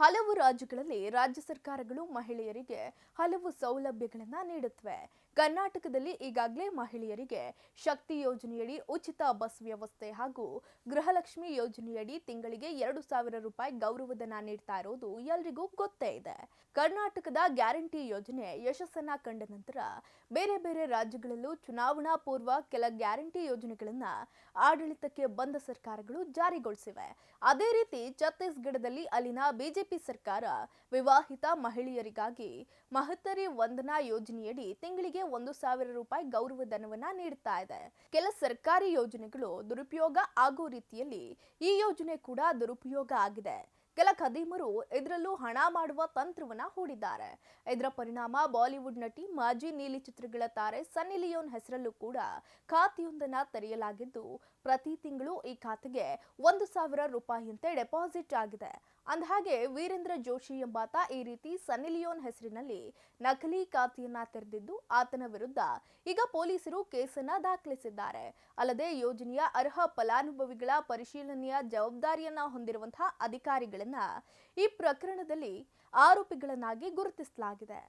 ಹಲವು ರಾಜ್ಯಗಳಲ್ಲಿ ರಾಜ್ಯ ಸರ್ಕಾರಗಳು ಮಹಿಳೆಯರಿಗೆ ಹಲವು ಸೌಲಭ್ಯಗಳನ್ನು ನೀಡುತ್ತವೆ. ಕರ್ನಾಟಕದಲ್ಲಿ ಈಗಾಗಲೇ ಮಹಿಳೆಯರಿಗೆ ಶಕ್ತಿ ಯೋಜನೆಯಡಿ ಉಚಿತ ಬಸ್ ವ್ಯವಸ್ಥೆ ಹಾಗೂ ಗೃಹಲಕ್ಷ್ಮಿ ಯೋಜನೆಯಡಿ ತಿಂಗಳಿಗೆ 2,000 ರೂಪಾಯಿ ಗೌರವಧನ ನೀಡ್ತಾ ಇರೋದು ಎಲ್ರಿಗೂ ಗೊತ್ತೇ ಇದೆ. ಕರ್ನಾಟಕದ ಗ್ಯಾರಂಟಿ ಯೋಜನೆ ಯಶಸ್ಸನ್ನ ಕಂಡ ನಂತರ ಬೇರೆ ಬೇರೆ ರಾಜ್ಯಗಳಲ್ಲೂ ಚುನಾವಣಾ ಪೂರ್ವ ಕೆಲ ಗ್ಯಾರಂಟಿ ಯೋಜನೆಗಳನ್ನ ಆಡಳಿತಕ್ಕೆ ಬಂದ ಸರ್ಕಾರಗಳು ಜಾರಿಗೊಳಿಸಿವೆ. ಅದೇ ರೀತಿ ಛತ್ತೀಸ್ಗಢದಲ್ಲಿ ಅಲ್ಲಿನ ಬಿಜೆಪಿ ಸರ್ಕಾರ ವಿವಾಹಿತ ಮಹಿಳೆಯರಿಗಾಗಿ ಮಹತ್ತರಿ ವಂದನಾ ಯೋಜನೆಯಡಿ ತಿಂಗಳಿಗೆ 1,000 ರೂಪಾಯಿ ಗೌರವಧನವನ್ನ ನೀಡುತ್ತಾ ಇದೆ. ಕೆಲ ಸರ್ಕಾರಿ ಯೋಜನೆಗಳು ದುರುಪಯೋಗ ಆಗೋ ರೀತಿಯಲ್ಲಿ ಈ ಯೋಜನೆ ಕೂಡ ದುರುಪಯೋಗ ಆಗಿದೆ. ಕೆಲ ಖದೀಮರು ಇದರಲ್ಲೂ ಹಣ ಮಾಡುವ ತಂತ್ರವನ್ನ ಹೂಡಿದ್ದಾರೆ. ಇದರ ಪರಿಣಾಮ ಬಾಲಿವುಡ್ ನಟಿ ಮಾಜಿ ನೀಲಿ ಚಿತ್ರಗಳ ತಾರೆ ಸನ್ನಿ ಲಿಯೋನ್ ಹೆಸರಲ್ಲೂ ಕೂಡ ಖಾತೆಯೊಂದನ್ನ ತೆರೆಯಲಾಗಿದ್ದು, ಪ್ರತಿ ತಿಂಗಳು ಈ ಖಾತೆಗೆ 1,000 ರೂಪಾಯಿಯಂತೆ ಡೆಪಾಸಿಟ್ ಆಗಿದೆ. ಅಂದಹಾಗೆ ವೀರೇಂದ್ರ ಜೋಶಿ ಎಂಬಾತ ಈ ರೀತಿ ಸನ್ನಿ ಲಿಯೋನ್ ಹೆಸರಿನಲ್ಲಿ ನಕಲಿ ಖಾತೆಯನ್ನ ತೆರೆದಿದ್ದು, ಆತನ ವಿರುದ್ಧ ಈಗ ಪೊಲೀಸರು ಕೇಸನ್ನ ದಾಖಲಿಸಿದ್ದಾರೆ. ಅಲ್ಲದೆ ಯೋಜನೆಯ ಅರ್ಹ ಫಲಾನುಭವಿಗಳ ಪರಿಶೀಲನೆಯ ಜವಾಬ್ದಾರಿಯನ್ನ ಹೊಂದಿರುವಂತಹ ಅಧಿಕಾರಿಗಳನ್ನ ಈ ಪ್ರಕರಣದಲ್ಲಿ ಆರೋಪಿಗಳನ್ನಾಗಿ ಗುರುತಿಸಲಾಗಿದೆ.